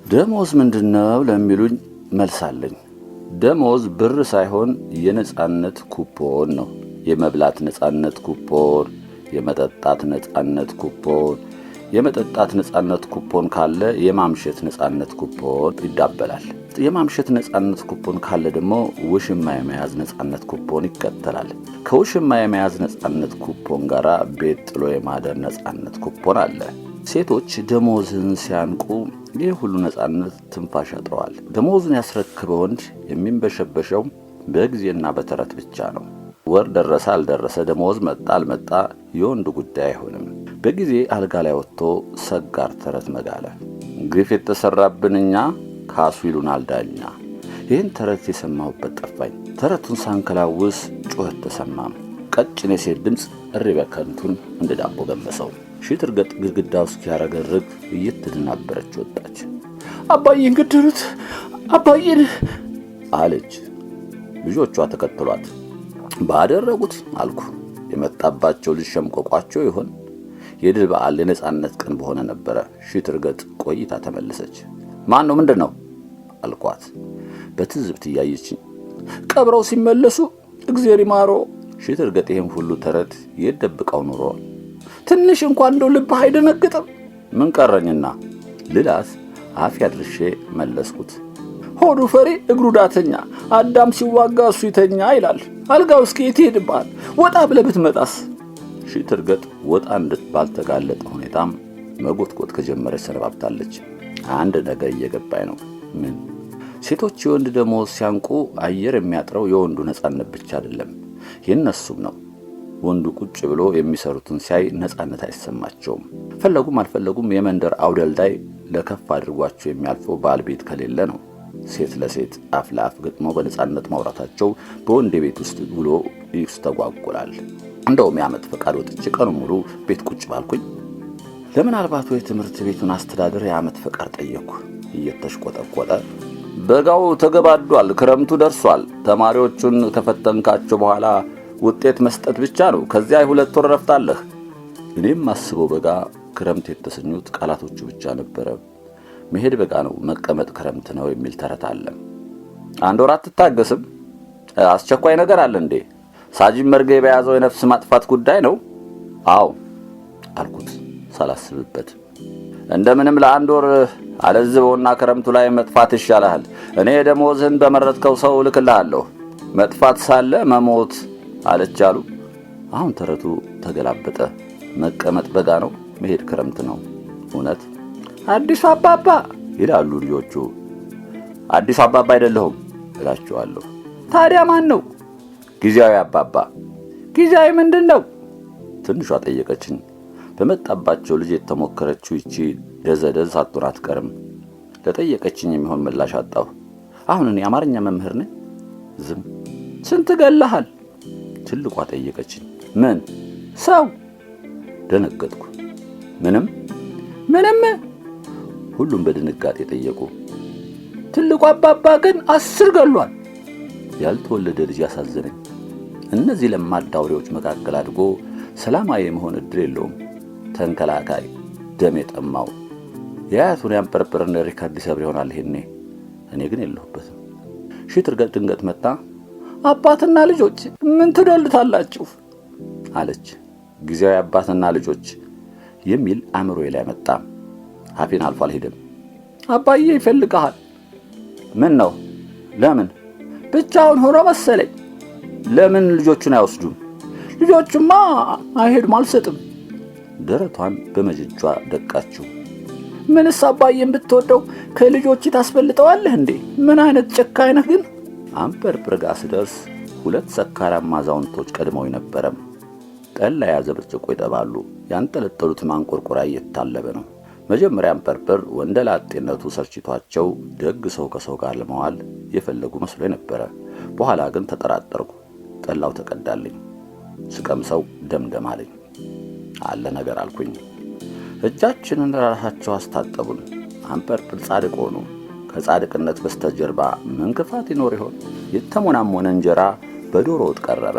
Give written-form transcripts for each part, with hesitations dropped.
ደሞዝ ምንድነው ለሚሉኝ መልሳለኝ። ደሞዝ ብር ሳይሆን የነጻነት ኩፖን ነው። የመብላት ነጻነት ኩፖን፣ የመጠጣት ነጻነት ኩፖን፣ የመጠጣት ነጻነት ኩፖን ካለ የማምሸት ነጻነት ኩፖን ይዳበላል። የማምሸት ነጻነት ኩፖን ካለ ደግሞ ውሽማ የመያዝ ነጻነት ኩፖን ይከተላል። ከውሽማ የመያዝ ነጻነት ኩፖን ጋር ቤት ጥሎ የማደር ነጻነት ኩፖን አለ። ሴቶች ደሞዝን ሲያንቁ ይህ ሁሉ ነጻነት ትንፋሽ ያጥረዋል። ደሞዙን ያስረክበ ወንድ የሚንበሸበሸው በጊዜና በተረት ብቻ ነው። ወር ደረሰ አልደረሰ፣ ደሞዝ መጣ አልመጣ የወንድ ጉዳይ አይሆንም። በጊዜ አልጋ ላይ ወጥቶ ሰጋር ተረት መጋለ። ግፍ የተሰራብን እኛ ካሱ ይሉናል ዳኛ። ይህን ተረት የሰማሁበት ጠፋኝ። ተረቱን ሳንከላውስ ጩኸት ተሰማም። ቀጭን የሴት ድምፅ እሪ በከንቱን እንደ ዳቦ ገመሰው። ሽትርገጥ ግድግዳው እስኪያረገርግ እየተደናበረች ወጣች። አባዬን ገደሉት፣ አባዬን አለች። ልጆቿ ተከትሏት። ባደረጉት አልኩ። የመጣባቸው ልጅ ሸምቆቋቸው ይሆን? የድል በዓል የነጻነት ቀን በሆነ ነበረ። ሽትርገጥ ቆይታ ተመለሰች። ማን ነው? ምንድነው? አልኳት በትዝብት እያየችኝ። ቀብረው ሲመለሱ እግዚአብሔር ይማሮ። ሽትርገጥ ይሄን ሁሉ ተረት የደብቀው ኑሮ ትንሽ እንኳን እንደው ልብ አይደነግጥም? ምን ቀረኝና ልላት አፍ ያድርሼ መለስኩት። ሆዱ ፈሪ እግሩ ዳተኛ፣ አዳም ሲዋጋ እሱ ይተኛ ይላል። አልጋው እስኪ የት ይሄድብሃል? ወጣ ብለህ ብትመጣስ? ሽትርገጥ ወጣ እንድትባል ተጋለጠ ሁኔታም መጎትጎት ከጀመረች ሰነባብታለች። አንድ ነገር እየገባኝ ነው። ምን? ሴቶች የወንድ ደሞዝ ሲያንቁ አየር የሚያጥረው የወንዱ ነጻነት ብቻ አይደለም፣ የነሱም ነው። ወንዱ ቁጭ ብሎ የሚሰሩትን ሲያይ ነጻነት አይሰማቸውም። ፈለጉም አልፈለጉም የመንደር አውደልዳይ ለከፍ አድርጓቸው የሚያልፈው ባል ቤት ከሌለ ነው። ሴት ለሴት አፍ ለአፍ ገጥመው በነጻነት ማውራታቸው በወንድ ቤት ውስጥ ውሎ ይስተጓጎላል። እንደውም የዓመት ፈቃድ ወጥቼ ቀኑ ሙሉ ቤት ቁጭ ባልኩኝ ለምናልባት ወይ ትምህርት ቤቱን አስተዳደር የዓመት ፈቃድ ጠየቅኩ። እየተሽቆጠቆጠ በጋው ተገባዷል፣ ክረምቱ ደርሷል። ተማሪዎቹን ከፈተንካቸው በኋላ ውጤት መስጠት ብቻ ነው። ከዚያ የሁለት ወር ረፍት አለህ። እኔም አስበው በጋ ክረምት የተሰኙት ቃላቶቹ ብቻ ነበረ። መሄድ በጋ ነው፣ መቀመጥ ክረምት ነው የሚል ተረት አለ። አንድ ወር አትታገስም? አስቸኳይ ነገር አለ እንዴ? ሳጅን መርጌ በያዘው የነፍስ ማጥፋት ጉዳይ ነው? አዎ አልኩት ሳላስብበት። እንደምንም ለአንድ ወር አለዝበውና ክረምቱ ላይ መጥፋት ይሻላል። እኔ ደሞዝህን በመረጥከው ሰው ልክልሃለሁ። መጥፋት ሳለ መሞት አለች አሉ። አሁን ተረቱ ተገላበጠ። መቀመጥ በጋ ነው፣ መሄድ ክረምት ነው። እውነት አዲሱ አባባ ይላሉ ልጆቹ። አዲሱ አባባ አይደለሁም እላቸዋለሁ። ታዲያ ማን ነው? ጊዜያዊ አባባ። ጊዜያዊ ምንድነው? ትንሿ ጠየቀችኝ። በመጣባቸው ልጅ የተሞከረችው ይቺ ደዘደዝ ሳትሆን አትቀርም። ለጠየቀችኝ የሚሆን ምላሽ አጣሁ። አሁን እኔ አማርኛ መምህር ነኝ። ዝም። ስንት ገለሃል? ትልቋ ጠየቀችኝ። ምን ሰው? ደነገጥኩ። ምንም ምንም? ሁሉም በድንጋጤ ጠየቁ። ትልቁ አባባ ግን 10 ገሏል። ያልተወለደ ልጅ ያሳዘነኝ። እነዚህ ለማዳ አውሬዎች መካከል አድጎ ሰላማዊ የመሆን እድል የለውም። ተንከላካይ፣ ደም የጠማው የአያቱን ያንበረበረን ሪካርድ ይሰብር ይሆናል ይሄኔ። እኔ ግን የለሁበትም። ሽትርገጥ ድንገት መጣ። አባትና ልጆች ምን ትዶልታላችሁ? አለች። ጊዜያዊ አባትና ልጆች የሚል አእምሮዬ ላይ መጣ። አፌን አልፎ አልሄድም። አባዬ ይፈልግሃል። ምን ነው? ለምን? ብቻውን ሆኖ መሰለኝ። ለምን ልጆቹን አይወስዱም? ልጆቹማ አይሄድም፣ አልሰጥም። ደረቷን በመጅጇ ደቃችው። ምንስ አባዬን ብትወደው ከልጆች ታስፈልጠዋለህ እንዴ? ምን አይነት ጨካኝ ነህ ግን! አንበርብር ጋር ስደርስ 2 ሰካራም አዛውንቶች ቀድመው ነበረም። ጠላ የያዘ ብርጭቆ ይጠባሉ። ያንጠለጠሉት ማንቆርቆሪያ እየታለበ ነው። መጀመሪያ አንበርብር ወንደላጤነቱ ሰርችቷቸው ደግ ሰው ከሰው ጋር ለመዋል የፈለጉ መስሎኝ ነበረ። በኋላ ግን ተጠራጠርኩ። ጠላው ተቀዳልኝ። ስቀምሰው ደምደም አለኝ። አለ ነገር አልኩኝ። እጃችንን ራሳቸው አስታጠቡን። አንበርብር ጻድቅ ሆኑ። ከጻድቅነት በስተጀርባ ምን ክፋት ይኖር ይሆን? የተሞናሞነ እንጀራ በዶሮ ወጥ ቀረበ።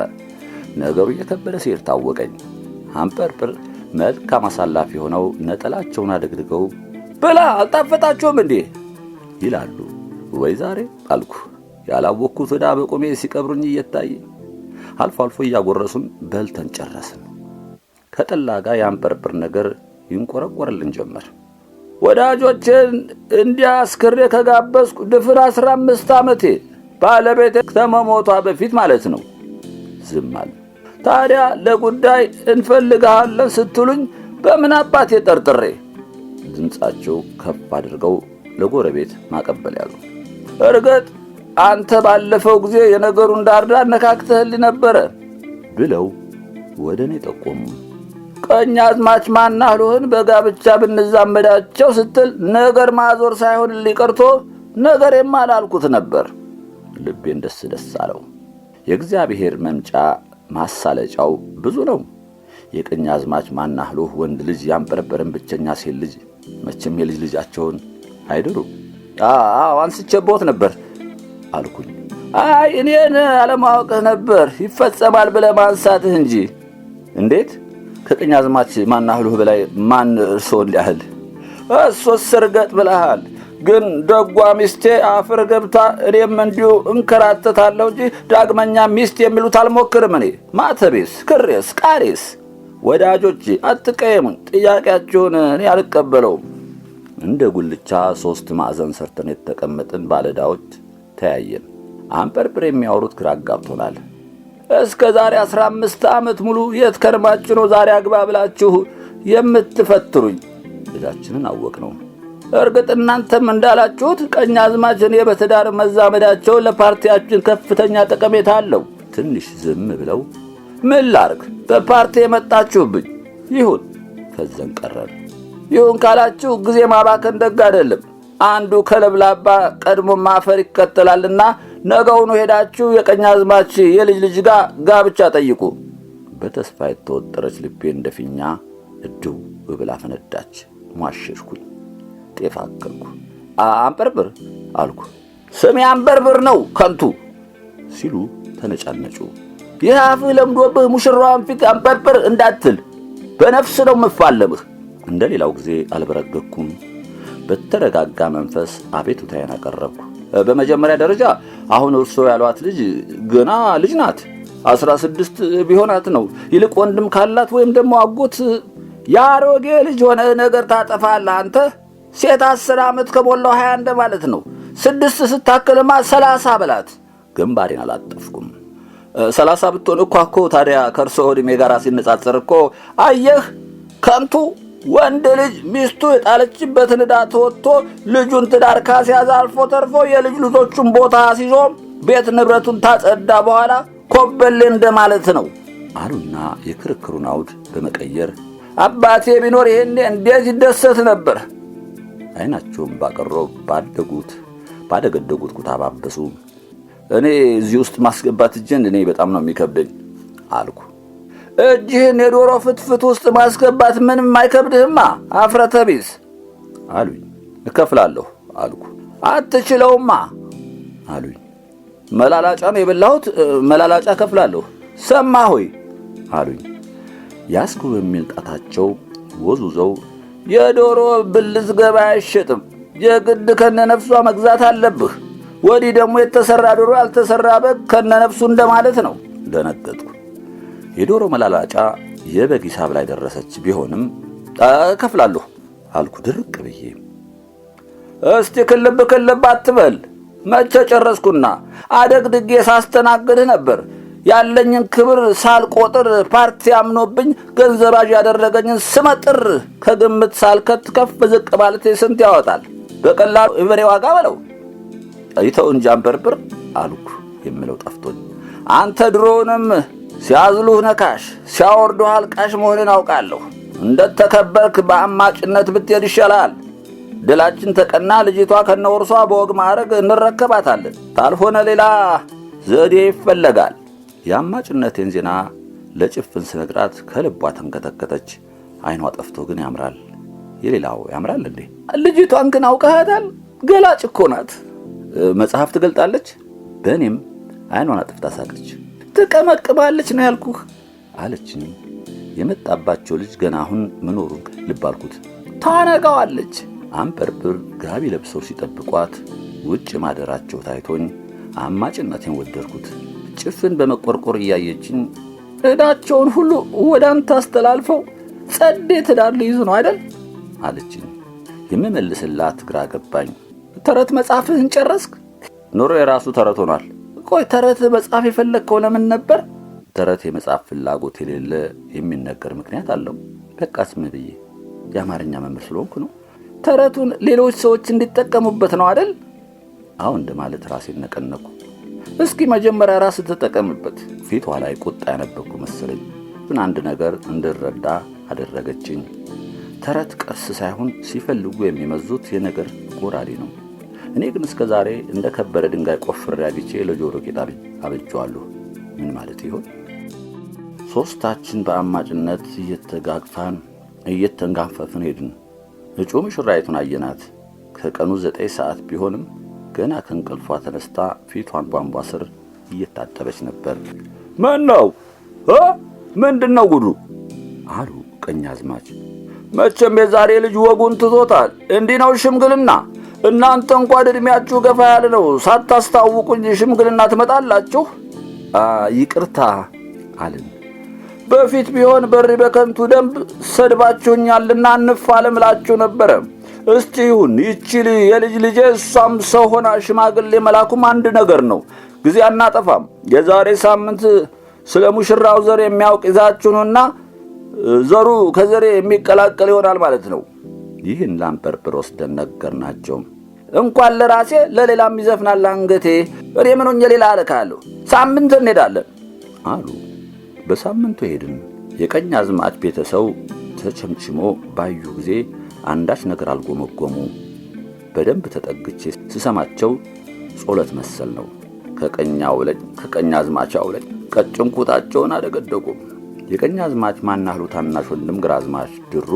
ነገሩ እየከበደ ሲል ታወቀኝ። አንበርብር መልካም አሳላፊ ሆነው ነጠላቸውን አድግድገው በላ አልጣፈጣቸውም እንዴ ይላሉ። ወይ ዛሬ አልኩ። ያላወቅኩት ዕዳ በቆሜ ሲቀብሩኝ እየታየኝ። አልፎ አልፎ እያጎረሱን በልተን ጨረስን። ከጠላ ጋር የአንበርብር ነገር ይንቆረቆርልን ጀመር። ወዳጆችን እንዲያስክሬ ከጋበዝኩ ድፍን 15 ዓመቴ፣ ባለቤቴ ከመሞቷ በፊት ማለት ነው። ዝም አለ። ታዲያ ለጉዳይ እንፈልግሃለን ስትሉኝ በምን አባቴ ጠርጥሬ? ድምፃቸው ከፍ አድርገው ለጎረቤት ማቀበል ያዙ። እርግጥ አንተ ባለፈው ጊዜ የነገሩን ዳርዳር ነካክተህልኝ ነበረ ብለው ወደ እኔ ጠቆሙ። ቀኛዝማች ማናህሉህን በጋብቻ ብንዛመዳቸው ስትል ነገር ማዞር ሳይሆን ሊቀርቶ ነገሬማ አላልኩት ነበር። ልቤን ደስ ደስ አለው። የእግዚአብሔር መምጫ ማሳለጫው ብዙ ነው። የቀኛዝማች ማናህሉህ ወንድ ልጅ ያንበረበረን ብቸኛ ሴት ልጅ መቼም የልጅ ልጃቸውን አይድሩ። አንስቼቦት ነበር አልኩኝ። አይ እኔን አለማወቅህ ነበር ይፈጸማል ብለህ ማንሳትህ እንጂ። እንዴት? ከቀኛዝማች ማናህሉህ በላይ ማን እርሶን ሊያህል? እሱስ ስርገጥ ብለሃል። ግን ደጓ ሚስቴ አፈር ገብታ እኔም እንዲሁ እንከራተታለሁ እንጂ ዳግመኛ ሚስት የሚሉት አልሞክርም። እኔ ማተቤስ፣ ክሬስ፣ ቃሬስ። ወዳጆች አትቀየሙኝ፣ ጥያቄያችሁን እኔ አልቀበለውም። እንደ ጉልቻ 3 ማዕዘን ሰርተን የተቀመጥን ባለዳዎች ተያየን። አንበርብር የሚያወሩት ግራ አጋብቶናል። እስከ ዛሬ 15 ዓመት ሙሉ የት ከርማችሁ ነው ዛሬ አግባ ብላችሁ የምትፈትሩኝ? ልጃችንን አወቅነው። እርግጥ እናንተም እንዳላችሁት ቀኛዝማች እኔ በትዳር መዛመዳቸው ለፓርቲያችን ከፍተኛ ጠቀሜታ አለው። ትንሽ ዝም ብለው ምን ላርግ በፓርቲ የመጣችሁብኝ? ይሁን ፈዘን ቀረን። ይሁን ካላችሁ ጊዜ ማባከን ደግ አይደለም። አንዱ ከለብላባ ቀድሞ ማፈር ይከተላልና ነገውኑ ሄዳችሁ የቀኛዝማች የልጅ ልጅ ጋር ጋብቻ ጠይቁ። በተስፋ የተወጠረች ልቤ እንደፊኛ እድው ብላ ፈነዳች። ሟሸሽኩኝ። ጤፍ አከልኩ። አንበርብር አልኩ። ስሜ አንበርብር ነው ከንቱ ሲሉ ተነጫነጩ። ይህ አፍህ ለምዶብህ ሙሽራዋን ፊት አንበርብር እንዳትል በነፍስ ነው መፋለምህ። እንደሌላው ጊዜ አልበረገኩም። በተረጋጋ መንፈስ አቤቱታዬን አቀረብኩ። በመጀመሪያ ደረጃ አሁን እርሶ ያሏት ልጅ ገና ልጅ ናት። 16 ቢሆናት ነው። ይልቅ ወንድም ካላት ወይም ደግሞ አጎት ያሮጌ ልጅ ሆነ ነገር ታጠፋለህ አንተ። ሴት 10 ዓመት ከሞላው 21 ማለት ነው። 6 ስታክልማ 30 በላት። ግንባሬን አላጠፍኩም። 30 ብትሆን እኮ ታዲያ ከእርሶ ዕድሜ ጋር ሲነጻጸር እኮ አየህ ከንቱ ወንድ ልጅ ሚስቱ የጣለችበትን ዕዳ ተወጥቶ ልጁን ትዳር ካስያዘ አልፎ ተርፎ የልጅ ልጆቹን ቦታ አስይዞ ቤት ንብረቱን ታጸዳ በኋላ ኮበሌ እንደማለት ነው አሉና የክርክሩን አውድ በመቀየር አባቴ ቢኖር ይሄኔ እንዴት ይደሰት ነበር። አይናቸውም ባቀሮ ባደገደጉት ኩታባበሱ። እኔ እዚህ ውስጥ ማስገባት እጄን እኔ በጣም ነው የሚከብደኝ አልኩ። እጅህን የዶሮ ፍትፍት ውስጥ ማስገባት ምንም አይከብድህማ አፍረተ ቢስ አሉኝ። እከፍላለሁ አልኩ። አትችለውማ አሉኝ። መላላጫ ነው የበላሁት፣ መላላጫ እከፍላለሁ። ሰማህ ሆይ አሉኝ። ያስኩ በሚል ጣታቸው ወዙዘው የዶሮ ብልት ገበያ አይሸጥም፣ የግድ ከነነፍሷ መግዛት አለብህ። ወዲህ ደግሞ የተሰራ ዶሮ ያልተሰራ በግ ከነነፍሱ እንደማለት ነው። ደነገጥኩ። የዶሮ መላላጫ የበግ ሂሳብ ላይ ደረሰች ቢሆንም እከፍላለሁ አልኩ ድርቅ ብዬ። እስቲ ክልብ አትበል። መቼ ጨረስኩና አደግድጌ ሳስተናግድህ ነበር። ያለኝን ክብር ሳልቆጥር ፓርቲ አምኖብኝ ገንዘባዥ ያደረገኝን ስመጥር ከግምት ሳልከት ከፍ ዝቅ ማለት ስንት ያወጣል? በቀላሉ የበሬ ዋጋ በለው። አይተው እንጂ አንበርብር አልኩ የምለው ጠፍቶኝ። አንተ ድሮውንም ሲያዝሉህ ነካሽ ሲያወርዱህ አልቃሽ መሆንን አውቃለሁ። እንደተከበርክ በአማጭነት ብትሄድ ይሻላል። ድላችን ተቀና ልጅቷ ከነወርሷ በወግ ማዕረግ እንረከባታለን። ታልሆነ ሌላ ዘዴ ይፈለጋል። የአማጭነቴን ዜና ለጭፍን ስነግራት ከልቧ ተንከተከተች። አይኗ ጠፍቶ ግን ያምራል። የሌላው ያምራል እንዴ? ልጅቷን ግን አውቀሃታል? ገላጭ እኮ ናት። መጽሐፍ ትገልጣለች። በእኔም አይኗን አጥፍታ ሳቀች። ትቀመቅባለች ነው ያልኩህ አለችኝ። የመጣባቸው ልጅ ገና አሁን መኖሩን ልብ አልኩት። ታነጋዋለች አንበርብር ጋቢ ለብሰው ሲጠብቋት ውጭ ማደራቸው ታይቶኝ አማጭነቴን ወደድኩት። ጭፍን በመቆርቆር እያየችኝ ዕዳቸውን ሁሉ ወደ አንተ አስተላልፈው ጸዴ ትዳር ሊይዙ ነው አይደል አለችኝ። የምመልስላት ግራ ገባኝ። ተረት መጽሐፍህን ጨረስክ? ኑሮ የራሱ ተረት ሆኗል። ቆይ ተረት መጽሐፍ የፈለግከው ለምን ነበር? ተረት የመጽሐፍ ፍላጎት የሌለ የሚነገር ምክንያት አለው። በቃ ዝም ብዬ የአማርኛ መምህር ስለሆንኩ ነው። ተረቱን ሌሎች ሰዎች እንዲጠቀሙበት ነው አይደል? አዎ እንደማለት ራሴን ነቀነቁ። እስኪ መጀመሪያ ራስህ ተጠቀምበት። ፊቷ ላይ ቁጣ ያነበብኩ መሰለኝ። ግን አንድ ነገር እንድረዳ አደረገችኝ። ተረት ቅርስ ሳይሆን ሲፈልጉ የሚመዙት የነገር ጎራዴ ነው። እኔ ግን እስከ ዛሬ እንደ ከበረ ድንጋይ ቆፍሬ አግቼ ለጆሮ ጌጥ አበጀዋለሁ። ምን ማለት ይሆን? ሶስታችን በአማጭነት እየተንጋፈፍን ሄድን። እጩ ሙሽራይቱን አየናት። ከቀኑ 9 ሰዓት ቢሆንም ገና ከእንቅልፏ ተነስታ ፊቷን ቧንቧ ስር እየታጠበች ነበር። ምንድነው ጉዱ? አሉ ቀኛዝማች። መቼም የዛሬ ልጅ ወጉን ትቶታል። እንዲህ ነው ሽምግልና። እናንተ እንኳን እድሜያችሁ ገፋ ያለ ነው። ሳታስታውቁኝ ሽምግልና ትመጣላችሁ? ይቅርታ አልን። በፊት ቢሆን በሪ በከንቱ ደንብ ሰድባችሁኛልና እንፋለምላችሁ ነበረ። እስቲ ይሁን ይችል የልጅ ልጄ እሷም ሰው ሆና ሽማግሌ መላኩም አንድ ነገር ነው። ጊዜ አናጠፋም። የዛሬ ሳምንት ስለ ሙሽራው ዘር የሚያውቅ ይዛችሁንና ዘሩ ከዘሬ የሚቀላቀል ይሆናል ማለት ነው። ይህን ላምበርብር ወስደን ነገርናቸው። እንኳን ለራሴ ለሌላም ይዘፍናል አንገቴ። እኔ ምን ሆኜ ሌላ አለካለሁ? ሳምንት እንሄዳለን አሉ። በሳምንቱ ሄድን። የቀኛዝማች ቤተሰው ተቸምችሞ ባዩ ጊዜ አንዳች ነገር አልጎመጎሙ። በደንብ ተጠግቼ ስሰማቸው ጾለት መሰል ነው። ከቀኛዝማች አውለኝ ቀጭን ኩታቸውን አደገደጉ። የቀኛዝማች ማናህሉ ታናሽ ወንድም ግራዝማች ድሩ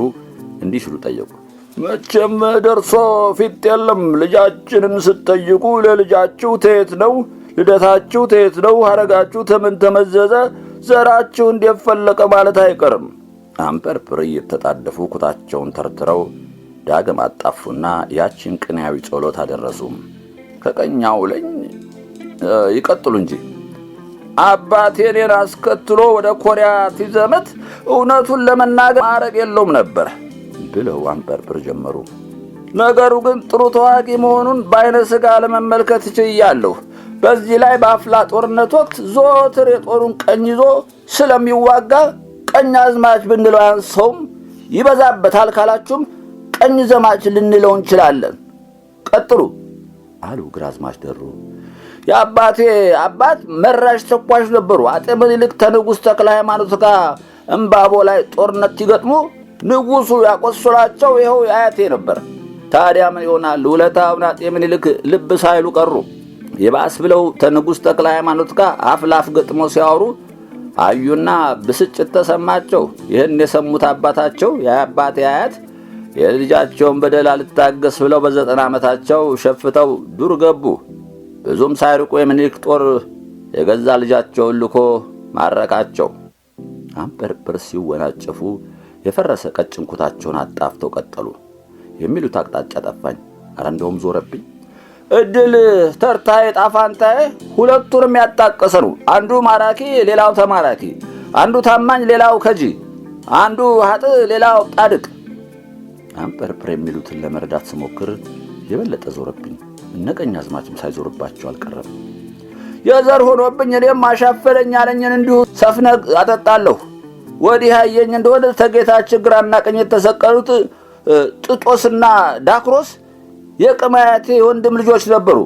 እንዲህ ሲሉ ጠየቁ። መቼም ደርሶ ፊት የለም። ልጃችንን ስትጠይቁ ለልጃችሁ ተየት ነው? ልደታችሁ ተየት ነው? ሐረጋችሁ ተምን ተመዘዘ? ዘራችሁ እንደፈለቀ ማለት አይቀርም። አንበርብር እየተጣደፉ ኩታቸውን ተርትረው ዳግም አጣፉና ያችን ቅኔያዊ ጸሎት አደረሱ። ከቀኛው ለኝ ይቀጥሉ እንጂ አባቴ እኔን አስከትሎ ወደ ኮሪያ ሲዘመት እውነቱን ለመናገር ማዕረግ የለውም ነበር ብለው አንበርብር ጀመሩ። ነገሩ ግን ጥሩ ተዋጊ መሆኑን በዓይነ ሥጋ ለመመልከት ችያለሁ። በዚህ ላይ በአፍላ ጦርነት ወቅት ዘወትር የጦሩን ቀኝ ይዞ ስለሚዋጋ ቀኛዝማች ብንለው አያንሰውም። ይበዛበታል ካላችሁም ቀኝ ዘማች ልንለው እንችላለን። ቀጥሉ አሉ ግራዝማች ደሩ። የአባቴ አባት መራሽ ተኳሽ ነበሩ። አጤ ምኒልክ ከንጉሥ ተክለ ሃይማኖት ጋር እምባቦ ላይ ጦርነት ሲገጥሙ ንጉሡ ያቆሰላቸው ይኸው አያቴ ነበር። ታዲያ ምን ይሆናል? ውለታውን አጤ ምኒልክ ልብ ሳይሉ ቀሩ። የባስ ብለው ከንጉሥ ተክለ ሃይማኖት ጋር አፍላፍ ገጥሞ ሲያወሩ አዩና ብስጭት ተሰማቸው። ይህን የሰሙት አባታቸው የአባቴ አያት የልጃቸውን በደል አልታገስ ብለው በ90 ዓመታቸው ሸፍተው ዱር ገቡ። ብዙም ሳይርቁ የምኒልክ ጦር የገዛ ልጃቸውን ልኮ ማረካቸው። አንበርብር ሲወናጨፉ የፈረሰ ቀጭን ኩታቸውን አጣፍተው ቀጠሉ። የሚሉት አቅጣጫ ጠፋኝ። ኧረ እንደውም ዞረብኝ። እድል ተርታዬ ጣፋንታዬ ሁለቱንም ያጣቀሰ ነው። አንዱ ማራኪ ሌላው ተማራኪ፣ አንዱ ታማኝ ሌላው ከጂ፣ አንዱ ሀጥ ሌላው ጣድቅ። አንበርብር የሚሉትን ለመረዳት ስሞክር የበለጠ ዞረብኝ። እነ ቀኛዝማችም ሳይዞርባቸው አልቀረም። የዘር ሆኖብኝ እኔም አሻፈረኝ አለኝን እንዲሁ ሰፍነግ አጠጣለሁ። ወዲህ ያየኝ እንደሆነ ተጌታችን ግራና ቀኝ የተሰቀሉት ጥጦስና ዳክሮስ የቅማያቴ ወንድም ልጆች ነበሩ።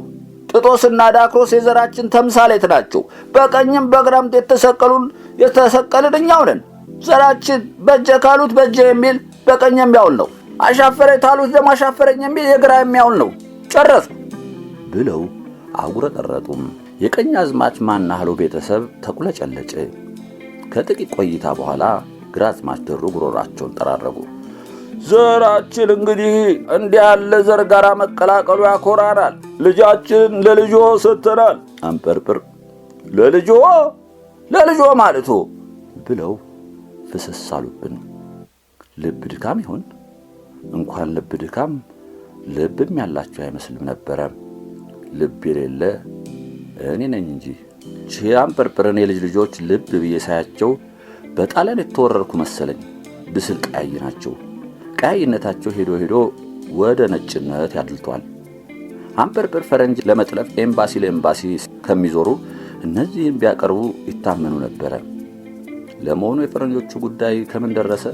ጥጦስና ዳክሮስ የዘራችን ተምሳሌት ናቸው። በቀኝም በግራም የተሰቀልን እኛው ነን። ዘራችን በጀ ካሉት በጀ የሚል በቀኝ የሚያውል ነው። አሻፈረኝ ታሉት ደግሞ አሻፈረኝ የሚል የግራ የሚያውል ነው። ጨረስኩ ብለው አጉረጠረጡም። የቀኛዝማች ማናህሉ ቤተሰብ ተቁለጨለጨ። ከጥቂት ቆይታ በኋላ ግራዝማች ደሩ ጉሮራቸውን ጠራረጉ። ዘራችን እንግዲህ እንዲህ ያለ ዘር ጋር መቀላቀሉ ያኮራናል። ልጃችን ለልጆ ሰጥተናል። አንበርብር ለልጆ ማለቱ ብለው ፍስስ አሉብን። ልብ ድካም ይሆን? እንኳን ልብ ድካም ልብም ያላቸው አይመስልም ነበረ። ልብ የሌለ እኔ ነኝ እንጂ አንበርብርን የልጅ ልጆች ልብ ብዬ ሳያቸው በጣሊያን የተወረርኩ መሰለኝ። ብስል ቀያይ ናቸው። ቀያይነታቸው ሄዶ ሄዶ ወደ ነጭነት ያድልቷል። አንበርብር ፈረንጅ ለመጥለፍ ኤምባሲ ለኤምባሲ ከሚዞሩ እነዚህን ቢያቀርቡ ይታመኑ ነበረ። ለመሆኑ የፈረንጆቹ ጉዳይ ከምን ደረሰ?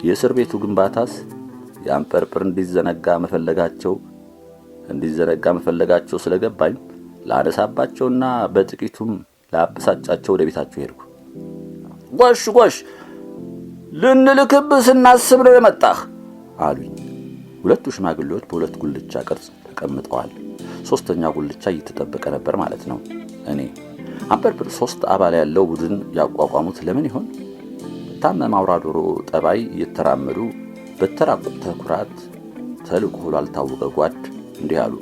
የእስር ቤቱ ግንባታስ? የአንበርብር እንዲዘነጋ መፈለጋቸው ስለገባኝ ላነሳባቸውና በጥቂቱም ላበሳጫቸው ወደ ቤታቸው ሄድኩ። ጎሽ ልንልክብህ ስናስብ ነው የመጣህ አሉኝ። ሁለቱ ሽማግሌዎች በሁለት ጉልቻ ቅርጽ ተቀምጠዋል። ሶስተኛ ጉልቻ እየተጠበቀ ነበር ማለት ነው። እኔ አንበርብር 3 አባል ያለው ቡድን ያቋቋሙት ለምን ይሆን? ታመም አውራ ዶሮ ጠባይ እየተራመዱ በተራቆተ ኩራት ተልቆ ላልታወቀ ጓድ እንዲህ አሉ።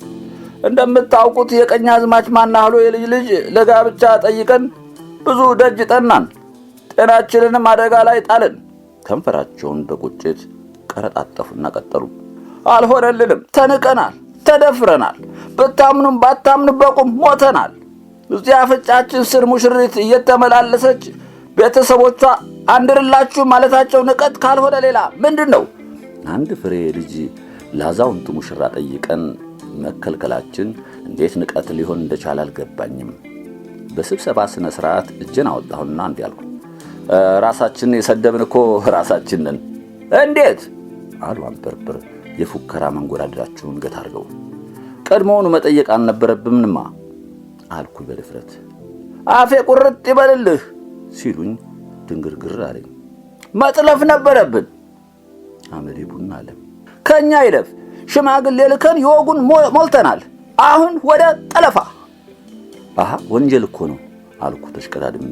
እንደምታውቁት የቀኛዝማች ማናህሎ የልጅ ልጅ ለጋብቻ ጠይቀን ብዙ ደጅ ጠናን፣ ጤናችንንም አደጋ ላይ ጣልን። ከንፈራቸውን በቁጭት ቀረጣጠፉና ቀጠሉ። አልሆነልንም። ተንቀናል፣ ተደፍረናል። ብታምኑም ባታምኑ በቁም ሞተናል። እዚያ አፍንጫችን ስር ሙሽሪት እየተመላለሰች ቤተሰቦቿ አንድርላችሁ ማለታቸው ንቀት ካልሆነ ሌላ ምንድን ነው? አንድ ፍሬ ልጅ ላዛውንቱ ሙሽራ ጠይቀን መከልከላችን እንዴት ንቀት ሊሆን እንደቻለ አልገባኝም። በስብሰባ ስነ ስርዓት እጄን አወጣሁና እንዲህ አልኩ። ራሳችንን የሰደብን እኮ ራሳችንን። እንዴት አሉ አንበርብር የፉከራ መንጎራደዳቸውን ገታ አድርገው። ቀድሞውኑ መጠየቅ አልነበረብንማ አልኩ በድፍረት። አፌ ቁርጥ ይበልልህ ሲሉኝ ድንግርግር አለኝ። መጥለፍ ነበረብን። አመዴ ቡና አለ። ከኛ ይለፍ ሽማግሌ ልከን የወጉን ሞልተናል። አሁን ወደ ጠለፋ። አሃ ወንጀል እኮ ነው አልኩ ተሽቀዳድሜ።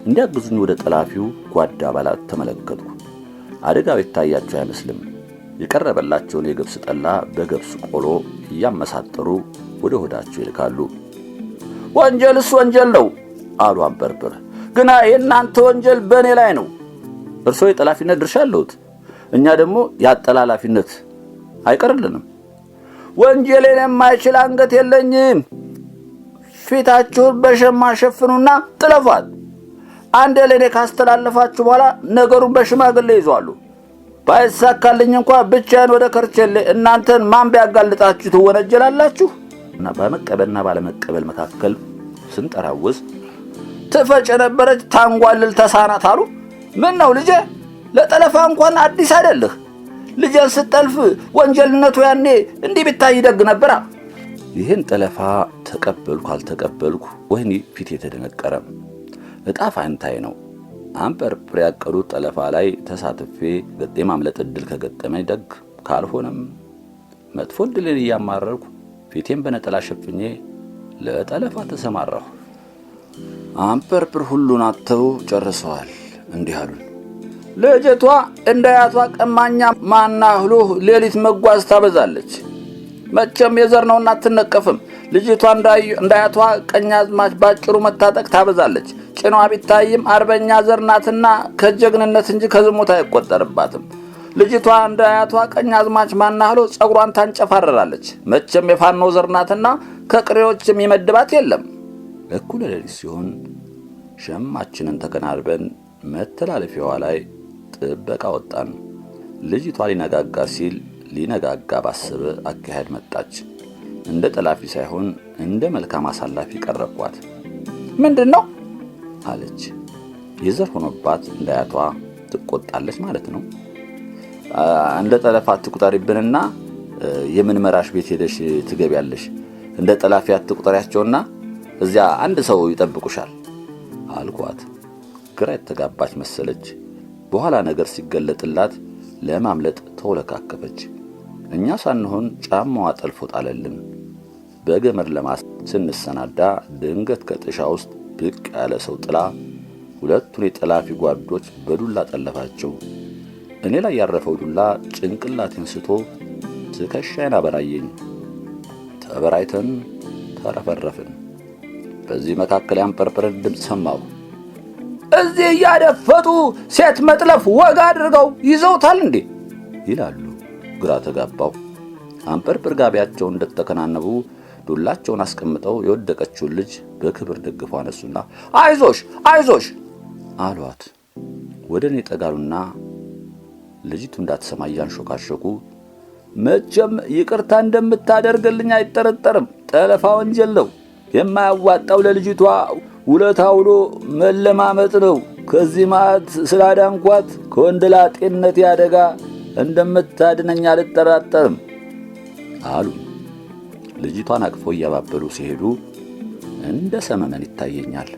እንዲያግዙኝ ወደ ጠላፊው ጓዳ አባላት ተመለከትኩ። አደጋው የታያቸው አይመስልም። የቀረበላቸውን የገብስ ጠላ በገብስ ቆሎ እያመሳጠሩ ወደ ሆዳቸው ይልካሉ። ወንጀልስ ወንጀል ነው አሉ አንበርብር። ግና የእናንተ ወንጀል በእኔ ላይ ነው። እርስዎ የጠላፊነት ድርሻ አለዎት፣ እኛ ደግሞ ያጠላላፊነት አይቀርልንም። ወንጀሌን የማይችል አንገት የለኝም። ፊታችሁን በሸማ ሸፍኑና ጥለፏት። አንዴ ለኔ ካስተላለፋችሁ በኋላ ነገሩን በሽማግሌ ይዟሉ። ባይሳካልኝ እንኳን ብቻዬን ወደ ከርቸሌ እናንተን ማን ቢያጋልጣችሁ ትወነጀላላችሁ? እና በመቀበልና ባለመቀበል መካከል ስንጠራውስ ትፈጭ ነበረች ታንጓልል ተሳናት አሉ። ምን ነው ልጄ ለጠለፋ እንኳን አዲስ አይደልህ። ልጄን ስጠልፍ ወንጀልነቱ ያኔ እንዲህ ቢታይ ደግ ነበር። ይህን ጠለፋ ተቀበልኩ አልተቀበልኩ ወህኒ ፊት የተደነቀረ እጣ ፋንታዬ ነው። አንበርብር ያቀዱት ጠለፋ ላይ ተሳትፌ የማምለጥ ዕድል ከገጠመኝ ደግ፣ ካልሆነም መጥፎ ዕድልን እያማረርኩ ፊቴን በነጠላ ሸፍኜ ለጠለፋ ተሰማራሁ። አንበርብር ሁሉን አጥተው ጨርሰዋል። እንዲህ አሉን። ልጅቷ እንዳያቷ ቀማኛ ማናህሎ ሌሊት መጓዝ ታበዛለች። መቼም የዘር ነውና አትነቀፍም። ልጅቷ እንዳያቷ ቀኛዝማች ባጭሩ መታጠቅ ታበዛለች። ጭኗ ቢታይም አርበኛ ዘርናትና ከጀግንነት እንጂ ከዝሙት አይቆጠርባትም። ልጅቷ እንዳያቷ ቀኛዝማች ማናህሎ ጸጉሯን ታንጨፋረራለች። መቼም የፋኖ ዘርናትና ከቅሬዎች የሚመድባት የለም። እኩለ ሌሊት ሲሆን ሸማችንን ተከናርበን መተላለፊያዋ ላይ ጥበቃ ወጣን። ልጅቷ ሊነጋጋ ሲል ሊነጋጋ ባሰበ አካሄድ መጣች። እንደ ጠላፊ ሳይሆን እንደ መልካም አሳላፊ ቀረብኳት። ምንድነው አለች። የዘር ሆኖባት እንዳያቷ ትቆጣለች ማለት ነው። እንደ ጠለፋ አትቁጠሪብንና የምንመራሽ ቤት ሄደሽ ትገቢያለሽ። እንደ ጠላፊ አትቁጠሪያቸውና እዚያ አንድ ሰው ይጠብቁሻል አልኳት። ግራ የተጋባች መሰለች። በኋላ ነገር ሲገለጥላት ለማምለጥ ተወለካከፈች። እኛ ሳንሆን ጫማዋ ጠልፎ ጣለልን። በገመድ ለማስ ስንሰናዳ ድንገት ከጥሻ ውስጥ ብቅ ያለ ሰው ጥላ ሁለቱን የጠላፊ ጓዶች በዱላ ጠለፋቸው። እኔ ላይ ያረፈው ዱላ ጭንቅላቴን ስቶ ትከሻዬን አበራየኝ። ተበራይተን ተረፈረፍን። በዚህ መካከል አንበርብርን ድምፅ ሰማሁ። እዚህ እያደፈጡ ሴት መጥለፍ ወግ አድርገው ይዘውታል እንዴ ይላሉ። ግራ ተጋባው። አንበርብር ጋቢያቸውን እንደተከናነቡ ዱላቸውን አስቀምጠው የወደቀችውን ልጅ በክብር ደግፈው አነሱና አይዞሽ አይዞሽ አሏት። ወደ እኔ ጠጋሉና ልጅቱ እንዳትሰማ እያንሾካሾኩ መቼም ይቅርታ እንደምታደርግልኝ አይጠረጠርም። ጠለፋ ወንጀል ነው። የማያዋጣው ለልጅቷ ውለታ ውሎ መለማመጥ ነው። ከዚህ ማዕት ስላዳንኳት ከወንደላጤነት አደጋ እንደምታድነኝ አልጠራጠርም አሉ። ልጅቷን አቅፎ እያባበሉ ሲሄዱ እንደ ሰመመን ይታየኛል።